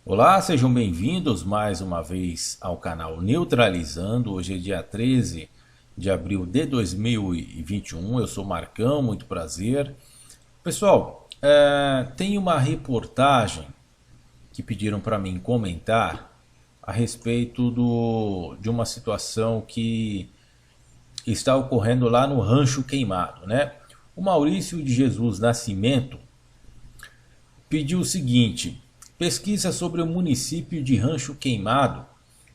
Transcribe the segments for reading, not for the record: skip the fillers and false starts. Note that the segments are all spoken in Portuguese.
Olá, sejam bem-vindos mais uma vez ao canal Neutralizando. Hoje é dia 13 de abril de 2021. Eu sou Marcão, muito prazer. Pessoal, tem uma reportagem que pediram para mim comentar a respeito de uma situação que está ocorrendo lá no Rancho Queimado, né? O Maurício de Jesus Nascimento pediu o seguinte: pesquisa sobre o município de Rancho Queimado,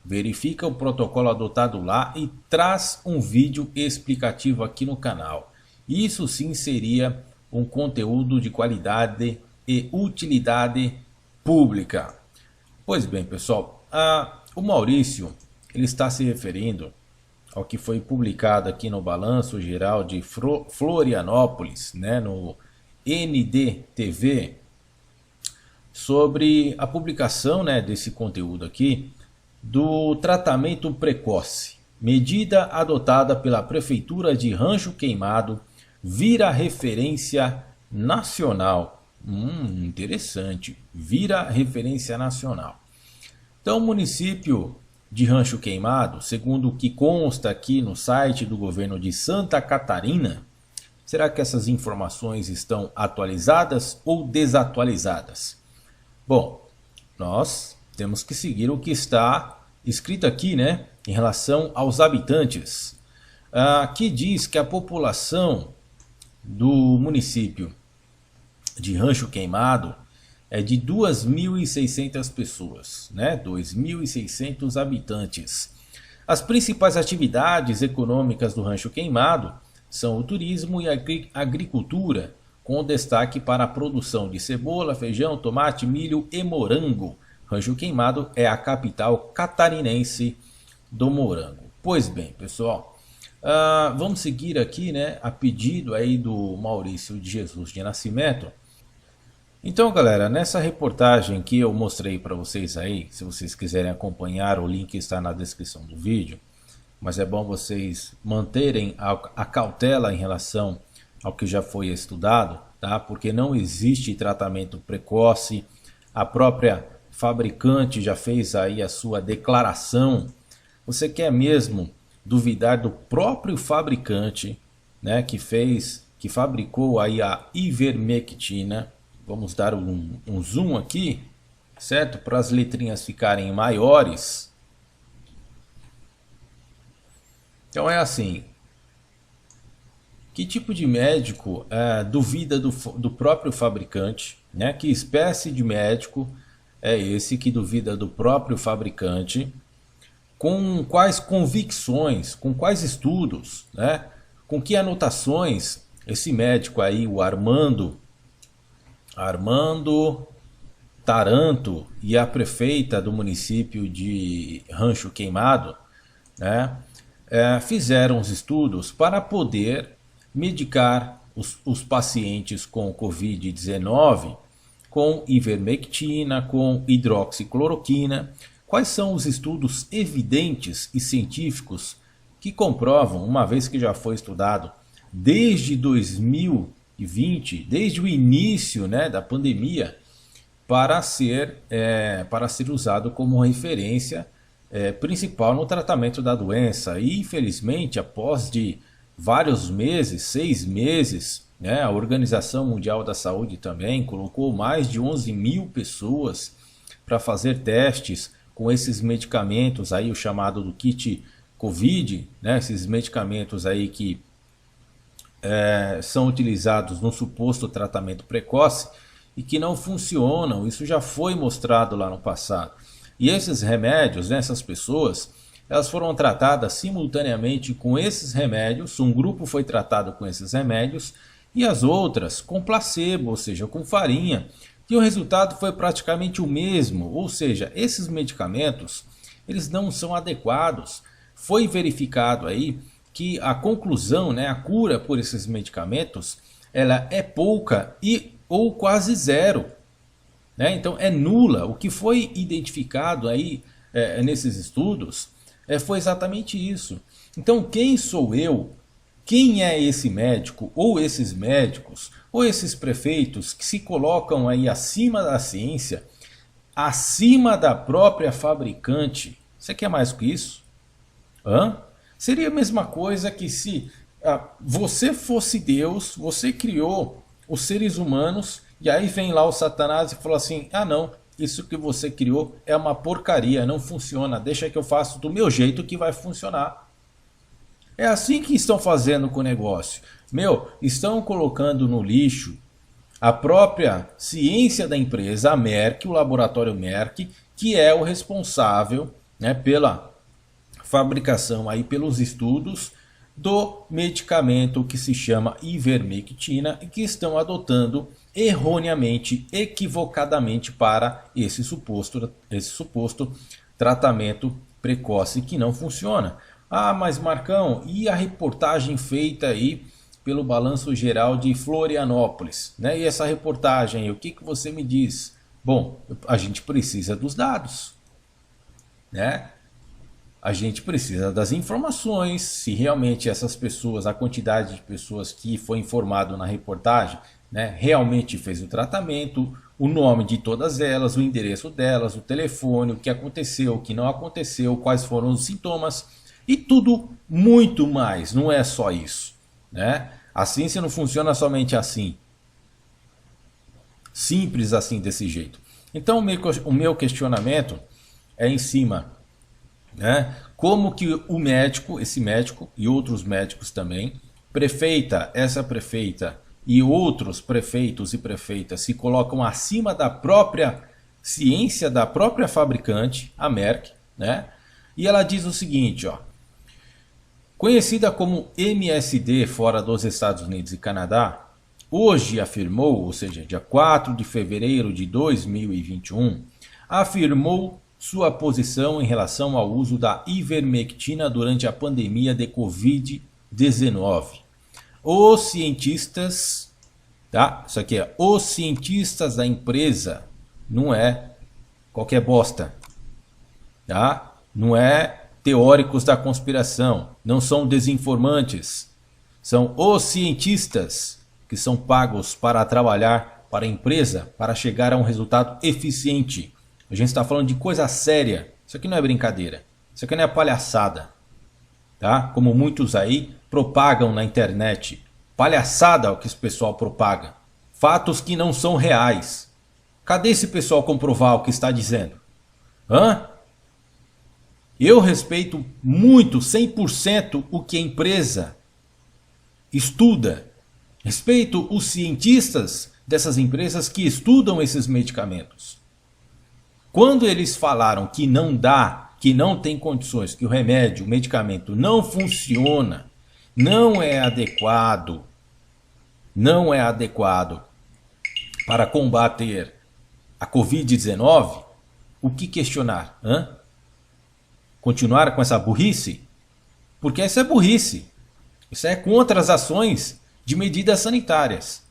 verifica o protocolo adotado lá e traz um vídeo explicativo aqui no canal. Isso sim seria um conteúdo de qualidade e utilidade pública. Pois bem, pessoal, o Maurício ele está se referindo ao que foi publicado aqui no Balanço Geral de Florianópolis, né, no NDTV, sobre a publicação, né, desse conteúdo aqui do tratamento precoce. Medida adotada pela Prefeitura de Rancho Queimado vira referência nacional. Interessante, vira referência nacional. Então, o município de Rancho Queimado, segundo o que consta aqui no site do governo de Santa Catarina, será que essas informações estão atualizadas ou desatualizadas? Bom, nós temos que seguir o que está escrito aqui, né, em relação aos habitantes. Aqui diz que a população do município de Rancho Queimado é de 2.600 pessoas, né, 2.600 habitantes. As principais atividades econômicas do Rancho Queimado são o turismo e a agricultura, com destaque para a produção de cebola, feijão, tomate, milho e morango. Rancho Queimado é a capital catarinense do morango. Pois bem, pessoal, vamos seguir aqui, né, a pedido aí do Maurício de Jesus de Nascimento. Então, galera, nessa reportagem que eu mostrei para vocês aí, se vocês quiserem acompanhar, o link está na descrição do vídeo, mas é bom vocês manterem a cautela em relação ao que já foi estudado, tá? Porque não existe tratamento precoce. A própria fabricante já fez aí a sua declaração. Você quer mesmo duvidar do próprio fabricante, né, que fabricou aí a ivermectina? Vamos dar um zoom aqui, certo? Para as letrinhas ficarem maiores. Então é assim. Que tipo de médico duvida do próprio fabricante, né? Que espécie de médico é esse que duvida do próprio fabricante? Com quais convicções, com quais estudos, né? Com que anotações esse médico aí, o Armando Taranto, e a prefeita do município de Rancho Queimado, né, fizeram os estudos para poder medicar os pacientes com Covid-19 com ivermectina, com hidroxicloroquina. Quais são os estudos evidentes e científicos que comprovam, uma vez que já foi estudado desde 2020, desde o início, né, da pandemia, para ser usado como referência principal no tratamento da doença? E infelizmente, após de vários meses, 6 meses, né, a Organização Mundial da Saúde também colocou mais de 11 mil pessoas para fazer testes com esses medicamentos aí, o chamado do kit Covid, né, esses medicamentos aí que são utilizados no suposto tratamento precoce e que não funcionam. Isso já foi mostrado lá no passado. E esses remédios, né, essas pessoas, elas foram tratadas simultaneamente com esses remédios. Um grupo foi tratado com esses remédios e as outras com placebo, ou seja, com farinha. E o resultado foi praticamente o mesmo, ou seja, esses medicamentos eles não são adequados. Foi verificado aí que a conclusão, né, a cura por esses medicamentos, ela é pouca ou quase zero, né? Então é nula. O que foi identificado aí nesses estudos foi exatamente isso. Então quem sou eu? Quem é esse médico, ou esses médicos, ou esses prefeitos que se colocam aí acima da ciência, acima da própria fabricante. Você quer mais que isso? Hã? Seria a mesma coisa que se você fosse Deus, você criou os seres humanos, e aí vem lá o Satanás e fala assim: ah não, isso que você criou é uma porcaria, não funciona, deixa que eu faço do meu jeito que vai funcionar. É assim que estão fazendo com o negócio. Estão colocando no lixo a própria ciência da empresa, a Merck, o laboratório Merck, que é o responsável, né, pela fabricação, aí, pelos estudos do medicamento que se chama ivermectina e que estão adotando erroneamente, equivocadamente para esse suposto tratamento precoce que não funciona. Ah, mas Marcão, e a reportagem feita aí pelo Balanço Geral de Florianópolis, né? E essa reportagem, o que você me diz? Bom, a gente precisa dos dados, né? A gente precisa das informações, se realmente essas pessoas, a quantidade de pessoas que foi informado na reportagem, né, realmente fez o tratamento, o nome de todas elas, o endereço delas, o telefone, o que aconteceu, o que não aconteceu, quais foram os sintomas e tudo muito mais. Não é só isso, né? A ciência não funciona somente assim, simples assim, desse jeito. Então o meu questionamento é em cima, né, como que o médico, esse médico e outros médicos também, essa prefeita e outros prefeitos e prefeitas se colocam acima da própria ciência da própria fabricante, a Merck, né? E ela diz o seguinte, ó: conhecida como MSD fora dos Estados Unidos e Canadá, hoje afirmou, ou seja, dia 4 de fevereiro de 2021, afirmou sua posição em relação ao uso da ivermectina durante a pandemia de Covid-19. Os cientistas, tá? Isso aqui é os cientistas da empresa, não é qualquer bosta, tá? Não é teóricos da conspiração, não são desinformantes, são os cientistas que são pagos para trabalhar para a empresa, para chegar a um resultado eficiente. A gente está falando de coisa séria, isso aqui não é brincadeira, isso aqui não é palhaçada, tá? Como muitos aí propagam na internet, palhaçada é o que esse pessoal propaga, fatos que não são reais. Cadê esse pessoal comprovar o que está dizendo? Hã? Eu respeito muito, 100%, o que a empresa estuda. Respeito os cientistas dessas empresas que estudam esses medicamentos. Quando eles falaram que não dá, que não tem condições, que o remédio, o medicamento não funciona, não é adequado para combater a Covid-19, o que questionar? Hã? Continuar com essa burrice? Porque isso é burrice. Isso é contra as ações de medidas sanitárias.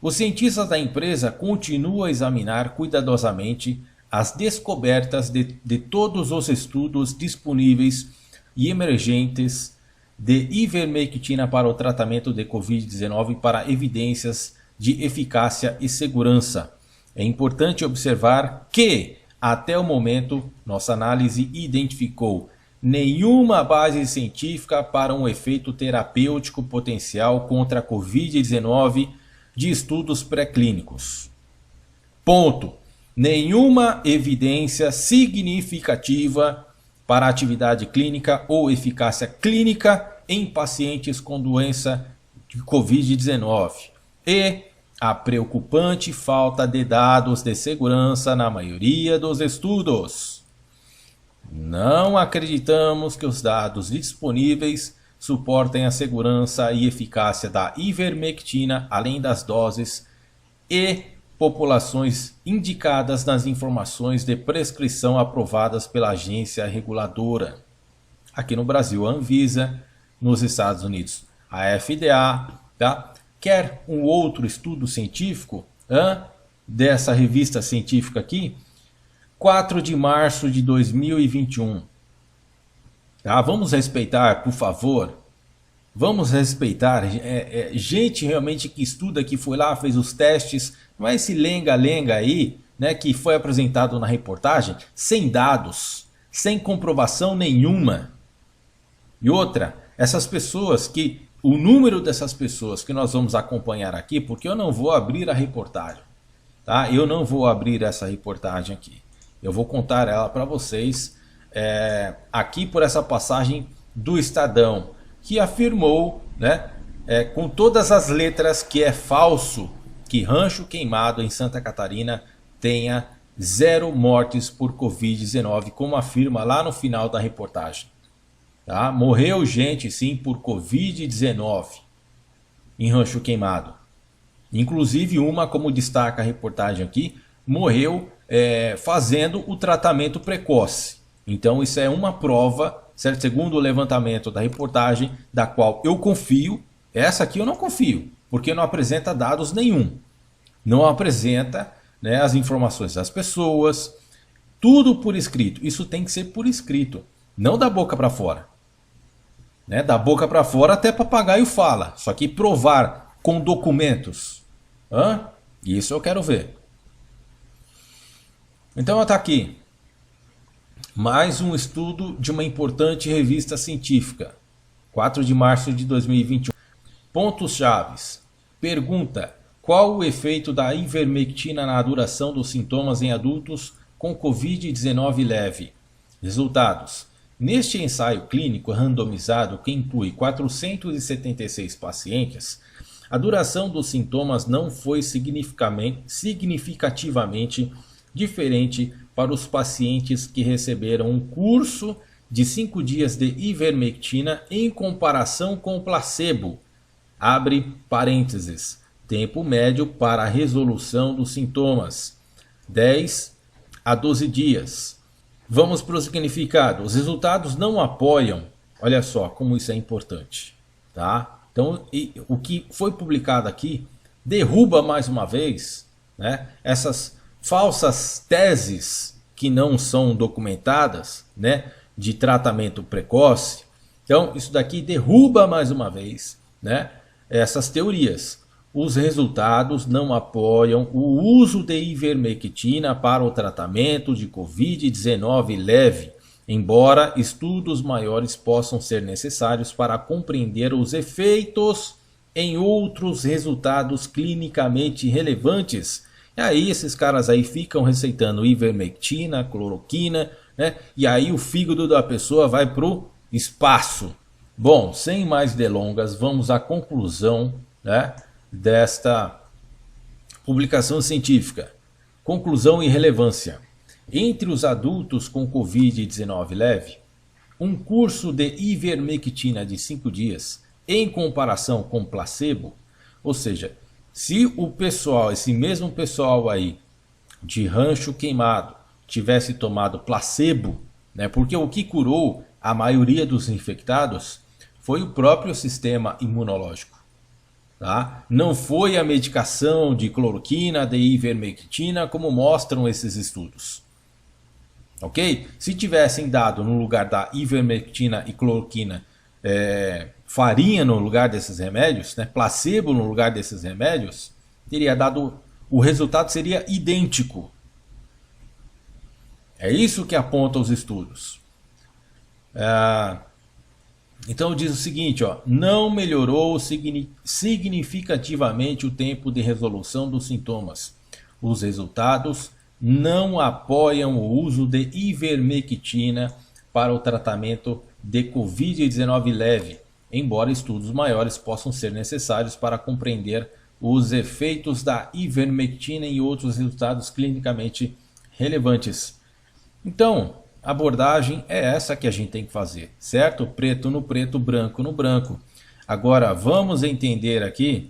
Os cientistas da empresa continuam a examinar cuidadosamente as descobertas de todos os estudos disponíveis e emergentes de ivermectina para o tratamento de Covid-19 para evidências de eficácia e segurança. É importante observar que, até o momento, nossa análise identificou nenhuma base científica para um efeito terapêutico potencial contra a Covid-19 de estudos pré-clínicos. Ponto. Nenhuma evidência significativa para atividade clínica ou eficácia clínica em pacientes com doença de Covid-19. E a preocupante falta de dados de segurança na maioria dos estudos. Não acreditamos que os dados disponíveis suportem a segurança e eficácia da ivermectina, além das doses e populações indicadas nas informações de prescrição aprovadas pela agência reguladora. Aqui no Brasil, a Anvisa, nos Estados Unidos, a FDA, tá? Quer um outro estudo científico dessa revista científica aqui? 4 de março de 2021. Tá? Vamos respeitar, por favor. Vamos respeitar gente realmente que estuda, que foi lá, fez os testes. Não é esse lenga-lenga aí né, que foi apresentado na reportagem, sem dados, sem comprovação nenhuma. E outra, essas pessoas o número dessas pessoas que nós vamos acompanhar aqui, porque eu não vou abrir a reportagem, tá? Eu não vou abrir essa reportagem aqui. Eu vou contar ela para vocês aqui por essa passagem do Estadão, que afirmou, né, com todas as letras, que é falso que Rancho Queimado em Santa Catarina tenha 0 mortes por Covid-19, como afirma lá no final da reportagem. Tá? Morreu gente sim por Covid-19 em Rancho Queimado. Inclusive uma, como destaca a reportagem aqui, morreu fazendo o tratamento precoce. Então isso é uma prova, certo? Segundo o levantamento da reportagem, da qual eu confio. Essa aqui eu não confio, porque não apresenta dados nenhum. Não apresenta, né, as informações das pessoas, tudo por escrito. Isso tem que ser por escrito, não da boca para fora. Né? Da boca para fora até papagaio fala, só que provar com documentos, isso eu quero ver. Então está aqui mais um estudo de uma importante revista científica, 4 de março de 2021. Pontos chaves. Pergunta: qual o efeito da ivermectina na duração dos sintomas em adultos com Covid-19 leve? Resultados. Neste ensaio clínico randomizado, que inclui 476 pacientes, a duração dos sintomas não foi significativamente diferente para os pacientes que receberam um curso de 5 dias de ivermectina em comparação com o placebo. Abre parênteses. Tempo médio para a resolução dos sintomas: 10 a 12 dias. Vamos para o significado. Os resultados não apoiam, olha só como isso é importante, tá? Então, o que foi publicado aqui derruba mais uma vez, né, essas falsas teses que não são documentadas, né, de tratamento precoce. Então, isso daqui derruba mais uma vez, né, essas teorias. Os resultados não apoiam o uso de ivermectina para o tratamento de Covid-19 leve, embora estudos maiores possam ser necessários para compreender os efeitos em outros resultados clinicamente relevantes. E aí esses caras aí ficam receitando ivermectina, cloroquina, né? E aí o fígado da pessoa vai para o espaço. Bom, sem mais delongas, vamos à conclusão, né, desta publicação científica. Conclusão e relevância. Entre os adultos com Covid-19 leve, um curso de ivermectina de 5 dias, em comparação com placebo, ou seja, se o pessoal, esse mesmo pessoal aí de Rancho Queimado, tivesse tomado placebo, né, porque o que curou a maioria dos infectados foi o próprio sistema imunológico. Tá? Não foi a medicação de cloroquina, de ivermectina, como mostram esses estudos. Ok? Se tivessem dado no lugar da ivermectina e cloroquina farinha no lugar desses remédios, né, placebo no lugar desses remédios, teria dado, o resultado seria idêntico. É isso que apontam os estudos. Então diz o seguinte, não melhorou significativamente o tempo de resolução dos sintomas. Os resultados não apoiam o uso de ivermectina para o tratamento de Covid-19 leve, embora estudos maiores possam ser necessários para compreender os efeitos da ivermectina e outros resultados clinicamente relevantes. Então, a abordagem é essa que a gente tem que fazer, certo? Preto no preto, branco no branco. Agora vamos entender aqui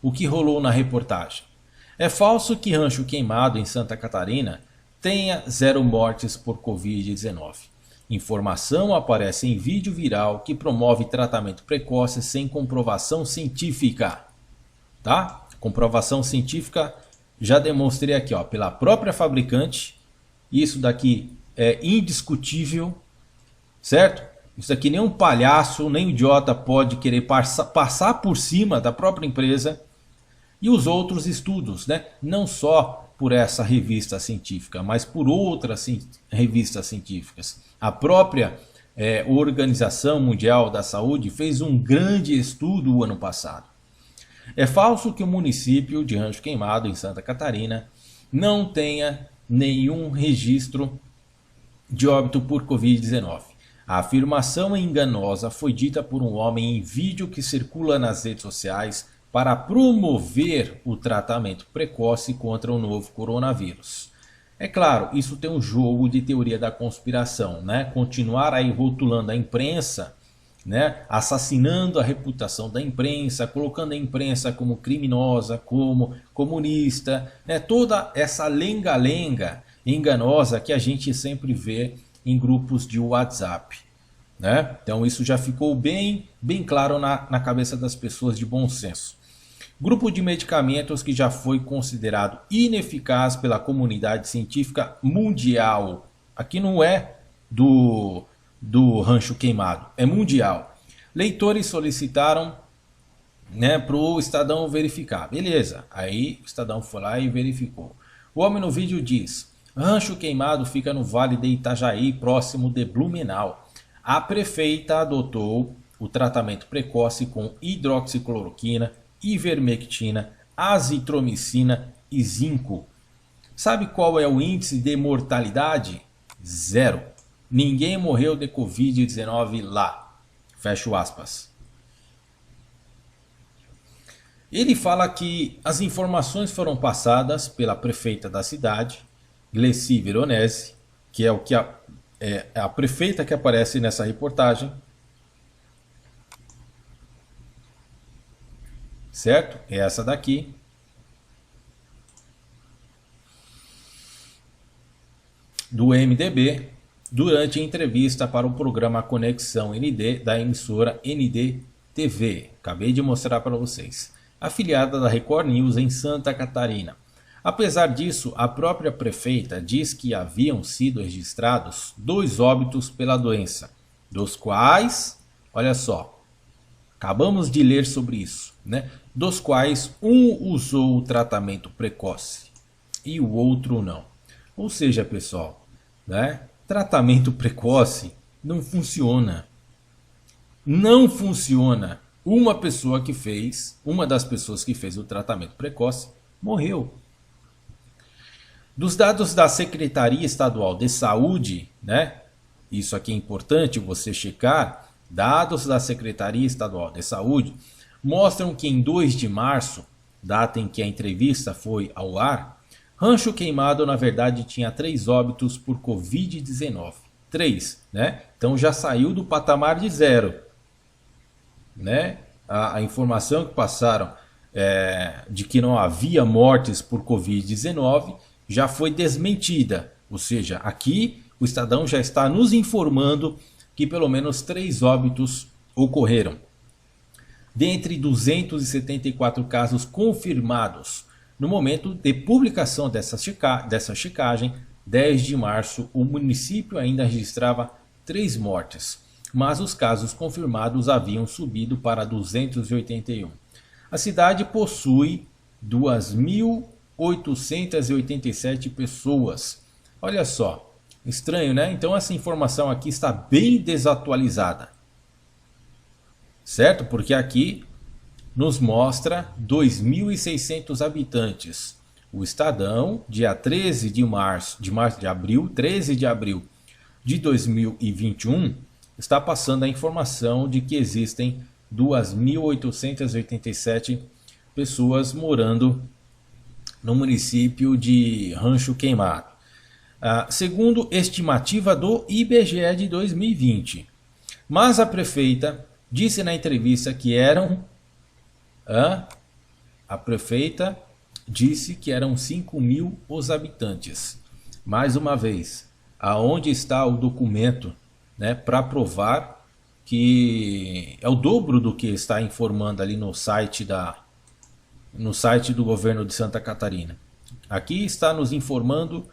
o que rolou na reportagem. É falso que Rancho Queimado em Santa Catarina tenha 0 mortes por Covid-19. Informação aparece em vídeo viral que promove tratamento precoce sem comprovação científica. Tá? Comprovação científica já demonstrei aqui, pela própria fabricante. Isso daqui é indiscutível, certo? Isso aqui nem um palhaço, nem um idiota pode querer passar por cima da própria empresa. E os outros estudos, né? Não só por essa revista científica, mas por outras revistas científicas. A própria Organização Mundial da Saúde fez um grande estudo o ano passado. É falso que o município de Rancho Queimado, em Santa Catarina, não tenha nenhum registro de óbito por Covid-19. A afirmação enganosa foi dita por um homem em vídeo que circula nas redes sociais para promover o tratamento precoce contra o novo coronavírus. É claro, isso tem um jogo de teoria da conspiração, né? Continuar aí rotulando a imprensa, né? Assassinando a reputação da imprensa, colocando a imprensa como criminosa, como comunista, né? Toda essa lenga-lenga enganosa que a gente sempre vê em grupos de WhatsApp, né? Então isso já ficou bem claro na cabeça das pessoas de bom senso. Grupo de medicamentos que já foi considerado ineficaz pela comunidade científica mundial. Aqui não é do Rancho Queimado, é mundial. Leitores solicitaram, né, para o Estadão verificar. Beleza, aí o Estadão foi lá e verificou. O homem no vídeo diz: Rancho Queimado fica no Vale de Itajaí, próximo de Blumenau. A prefeita adotou o tratamento precoce com hidroxicloroquina, ivermectina, azitromicina e zinco. Sabe qual é o índice de mortalidade? 0. Ninguém morreu de Covid-19 lá. Fecho aspas. Ele fala que as informações foram passadas pela prefeita da cidade, Gleci Veronese, que é a prefeita que aparece nessa reportagem. Certo? É essa daqui. Do MDB, durante a entrevista para o programa Conexão ND da emissora ND TV. Acabei de mostrar para vocês. Afiliada da Record News em Santa Catarina. Apesar disso, a própria prefeita diz que haviam sido registrados 2 óbitos pela doença, dos quais, olha só, acabamos de ler sobre isso, né? Dos quais um usou o tratamento precoce e o outro não. Ou seja, pessoal, né? Tratamento precoce não funciona. Não funciona. Uma das pessoas que fez o tratamento precoce morreu. Dos dados da Secretaria Estadual de Saúde, né? Isso aqui é importante você checar. Dados da Secretaria Estadual de Saúde mostram que em 2 de março, data em que a entrevista foi ao ar, Rancho Queimado na verdade tinha 3 óbitos por Covid-19. 3, né? Então já saiu do patamar de 0. Né? A informação que passaram de que não havia mortes por Covid-19 já foi desmentida. Ou seja, aqui o Estadão já está nos informando que pelo menos 3 óbitos ocorreram. Dentre 274 casos confirmados, no momento de publicação dessa checagem, 10 de março, o município ainda registrava 3 mortes, mas os casos confirmados haviam subido para 281. A cidade possui 2.887 pessoas. Olha só. Estranho, né? Então essa informação aqui está bem desatualizada. Certo? Porque aqui nos mostra 2.600 habitantes. O Estadão, dia 13 de abril de 2021, está passando a informação de que existem 2.887 pessoas morando no município de Rancho Queimado. Segundo estimativa do IBGE de 2020. Mas a prefeita disse na entrevista que eram... A prefeita disse que eram 5.000 os habitantes. Mais uma vez, aonde está o documento, né, para provar que é o dobro do que está informando ali no site do governo de Santa Catarina? Aqui está nos informando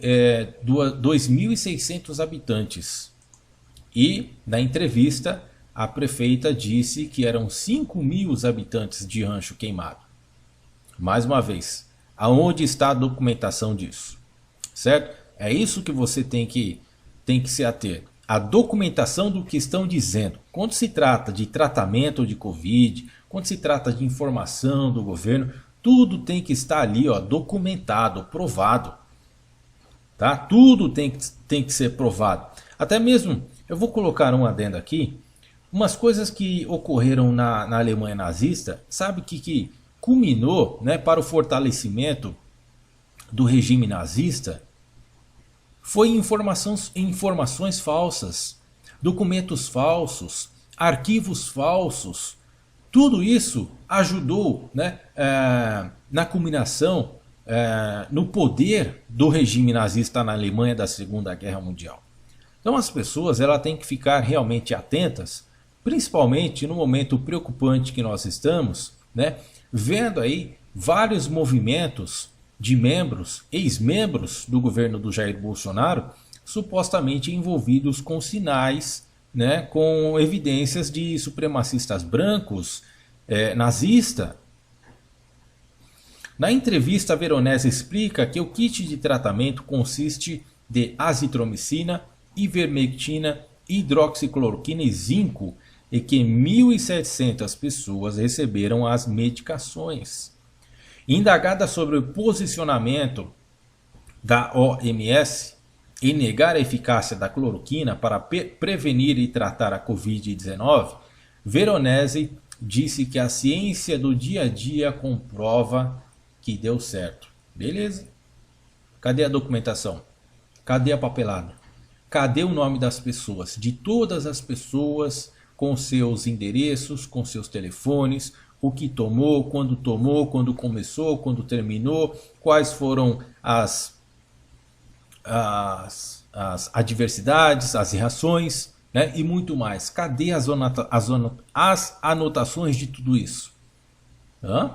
2.600 habitantes. E na entrevista a prefeita disse que eram 5.000 os habitantes de Rancho Queimado. Mais uma vez, Aonde está a documentação disso? Certo? É isso que você tem que se ater. A documentação do que estão dizendo. Quando se trata de tratamento de Covid, quando se trata de informação do governo, tudo tem que estar ali, ó, documentado, provado. Tá? Tudo tem que ser provado. Até mesmo, eu vou colocar um adendo aqui, umas coisas que ocorreram na Alemanha nazista, sabe que culminou, né, para o fortalecimento do regime nazista, foi informações falsas, documentos falsos, arquivos falsos. Tudo isso ajudou, né, na culminação, no poder do regime nazista na Alemanha da Segunda Guerra Mundial. Então as pessoas têm que ficar realmente atentas, principalmente no momento preocupante que nós estamos, né, vendo aí vários movimentos de membros, ex-membros do governo do Jair Bolsonaro, supostamente envolvidos com sinais, né, com evidências de supremacistas brancos, nazista. Na entrevista, a Veronese explica que o kit de tratamento consiste de azitromicina, ivermectina, hidroxicloroquina e zinco, e que 1.700 pessoas receberam as medicações. Indagada sobre o posicionamento da OMS em negar a eficácia da cloroquina para prevenir e tratar a Covid-19, Veronese disse que a ciência do dia a dia comprova que deu certo. Beleza? Cadê a documentação? Cadê a papelada? Cadê o nome das pessoas? De todas as pessoas, com seus endereços, com seus telefones, o que tomou, quando começou, quando terminou, quais foram as adversidades, as reações, né, e muito mais. Cadê as anotações de tudo isso?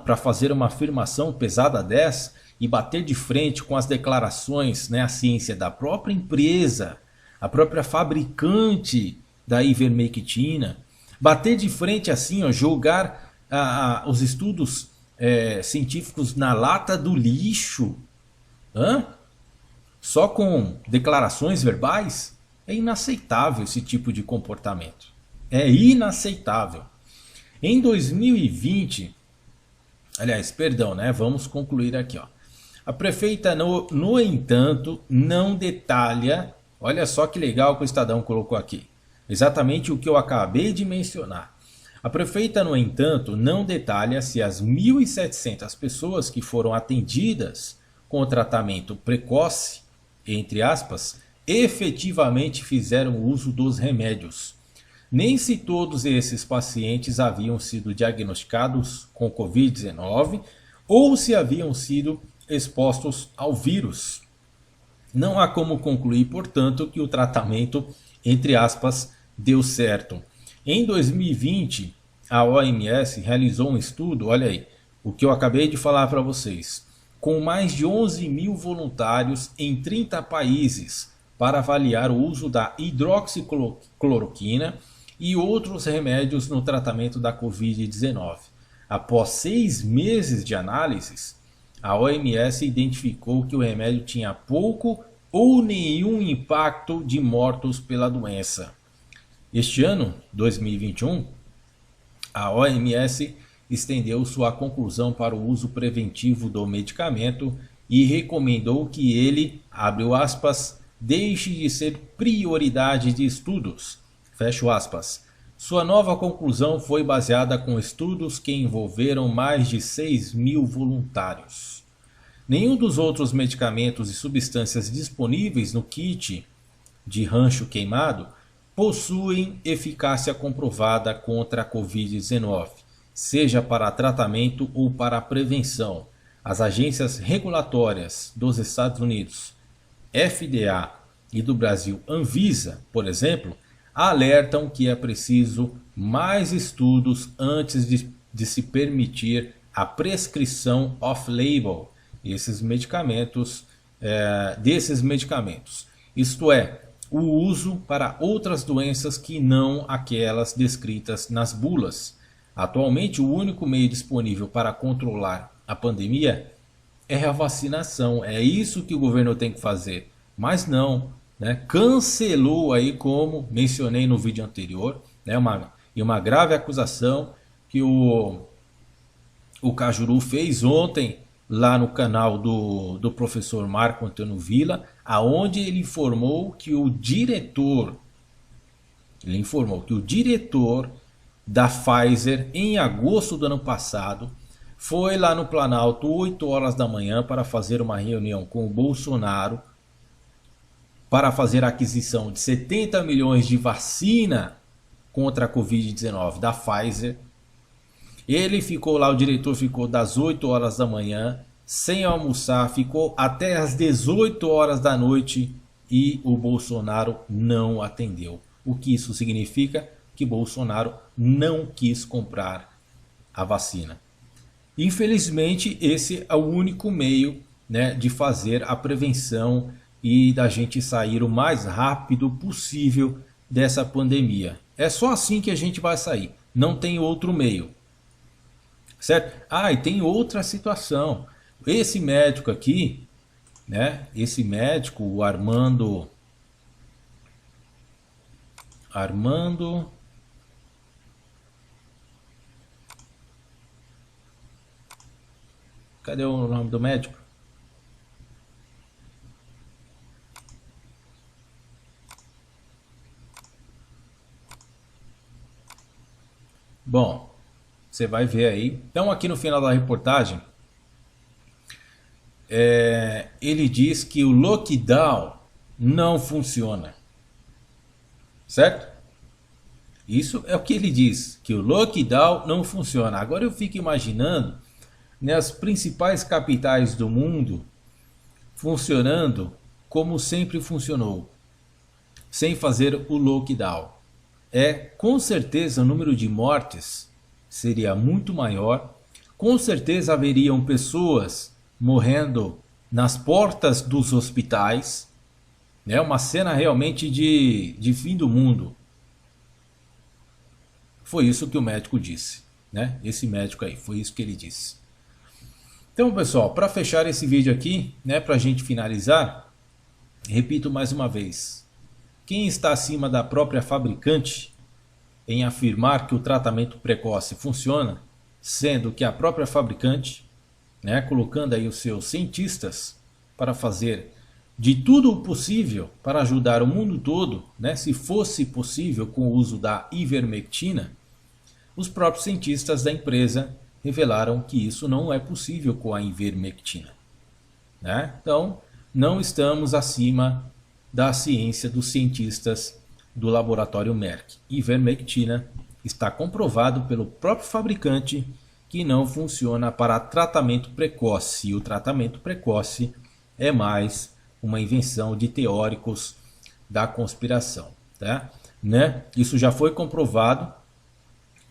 Para fazer uma afirmação pesada dessa e bater de frente com as declarações, né, a ciência da própria empresa, a própria fabricante da ivermectina, bater de frente assim, ó, jogar os estudos científicos na lata do lixo, só com declarações verbais, é inaceitável esse tipo de comportamento. É inaceitável. Em 2020, aliás, perdão, né? Vamos concluir aqui, ó. A prefeita, no entanto, não detalha, olha só que legal que o Estadão colocou aqui, exatamente o que eu acabei de mencionar. A prefeita, no entanto, não detalha se as 1.700 pessoas que foram atendidas com o tratamento precoce, entre aspas, efetivamente fizeram uso dos remédios. Nem se todos esses pacientes haviam sido diagnosticados com Covid-19 ou se haviam sido expostos ao vírus. Não há como concluir, portanto, que o tratamento, entre aspas, deu certo. Em 2020, a OMS realizou um estudo, olha aí, o que eu acabei de falar para vocês, com mais de 11 mil voluntários em 30 países para avaliar o uso da hidroxicloroquina e outros remédios no tratamento da Covid-19. Após 6 meses de análises, a OMS identificou que o remédio tinha pouco ou nenhum impacto de mortos pela doença. Este ano, 2021, a OMS estendeu sua conclusão para o uso preventivo do medicamento e recomendou que ele, abre aspas, deixe de ser prioridade de estudos, fecha aspas. Sua nova conclusão foi baseada com estudos que envolveram mais de 6 mil voluntários. Nenhum dos outros medicamentos e substâncias disponíveis no kit de rancho queimado possuem eficácia comprovada contra a Covid-19, seja para tratamento ou para prevenção. As agências regulatórias dos Estados Unidos, FDA, e do Brasil, Anvisa, por exemplo, alertam que é preciso mais estudos antes de se permitir a prescrição off-label desses medicamentos, isto é, o uso para outras doenças que não aquelas descritas nas bulas. Atualmente, o único meio disponível para controlar a pandemia é a vacinação. É isso que o governo tem que fazer. Mas não, né? Cancelou aí, como mencionei no vídeo anterior, né? Uma grave acusação que o Cajuru fez ontem lá no canal do professor Marco Antônio Villa, aonde ele informou que o diretor da Pfizer, em agosto do ano passado, foi lá no Planalto 8 horas da manhã para fazer uma reunião com o Bolsonaro para fazer a aquisição de 70 milhões de vacina contra a Covid-19 da Pfizer. Ele ficou lá, o diretor ficou das 8 horas da manhã, sem almoçar, ficou até as 18 horas da noite e o Bolsonaro não atendeu. O que isso significa? Que Bolsonaro não quis comprar a vacina. Infelizmente, esse é o único meio, né, de fazer a prevenção e da gente sair o mais rápido possível dessa pandemia. É só assim que a gente vai sair, não tem outro meio. Certo? Ah, e tem outra situação. Esse médico aqui, né? Esse médico, o Armando. Cadê o nome do médico? Bom, você vai ver aí. Então, aqui no final da reportagem, ele diz que o lockdown não funciona. Certo? Isso é o que ele diz, que o lockdown não funciona. Agora eu fico imaginando, né, as principais capitais do mundo funcionando como sempre funcionou, sem fazer o lockdown. Com certeza o número de mortes seria muito maior, com certeza haveriam pessoas morrendo nas portas dos hospitais, né? Uma cena realmente de fim do mundo. Foi isso que o médico disse, né? Esse médico aí, foi isso que ele disse. Então, pessoal, para fechar esse vídeo aqui, né, para a gente finalizar, repito mais uma vez. Quem está acima da própria fabricante em afirmar que o tratamento precoce funciona, sendo que a própria fabricante, né, colocando aí os seus cientistas para fazer de tudo o possível para ajudar o mundo todo, né, se fosse possível com o uso da ivermectina, os próprios cientistas da empresa revelaram que isso não é possível com a ivermectina, né? Então, não estamos acima da ciência dos cientistas do laboratório Merck. Ivermectina está comprovado pelo próprio fabricante que não funciona para tratamento precoce. E o tratamento precoce é mais uma invenção de teóricos da conspiração, tá? Né? Isso já foi comprovado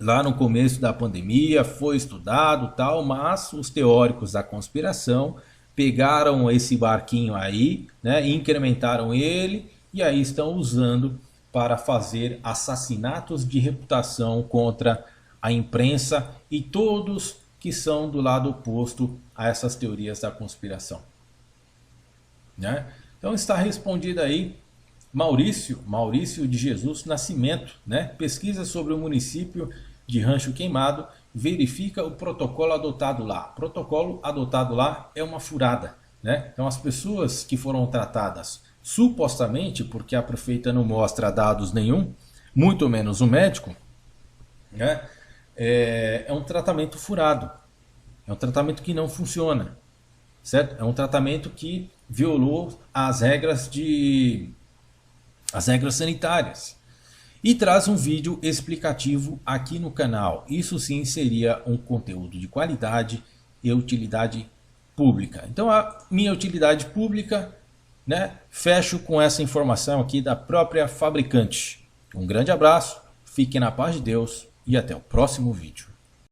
lá no começo da pandemia, foi estudado tal, mas os teóricos da conspiração pegaram esse barquinho aí, né, incrementaram ele e aí estão usando para fazer assassinatos de reputação contra a imprensa e todos que são do lado oposto a essas teorias da conspiração, né? Então está respondido aí. Maurício de Jesus Nascimento, né? Pesquisa sobre o município de Rancho Queimado, verifica o protocolo adotado lá. O protocolo adotado lá é uma furada, né? Então as pessoas que foram tratadas supostamente, porque a prefeita não mostra dados nenhum, muito menos o médico, né? É um tratamento furado, é um tratamento que não funciona, certo? É um tratamento que violou as regras sanitárias. E traz um vídeo explicativo aqui no canal. Isso sim seria um conteúdo de qualidade e utilidade pública. Então a minha utilidade pública, né, fecho com essa informação aqui da própria fabricante. Um grande abraço, fiquem na paz de Deus e até o próximo vídeo.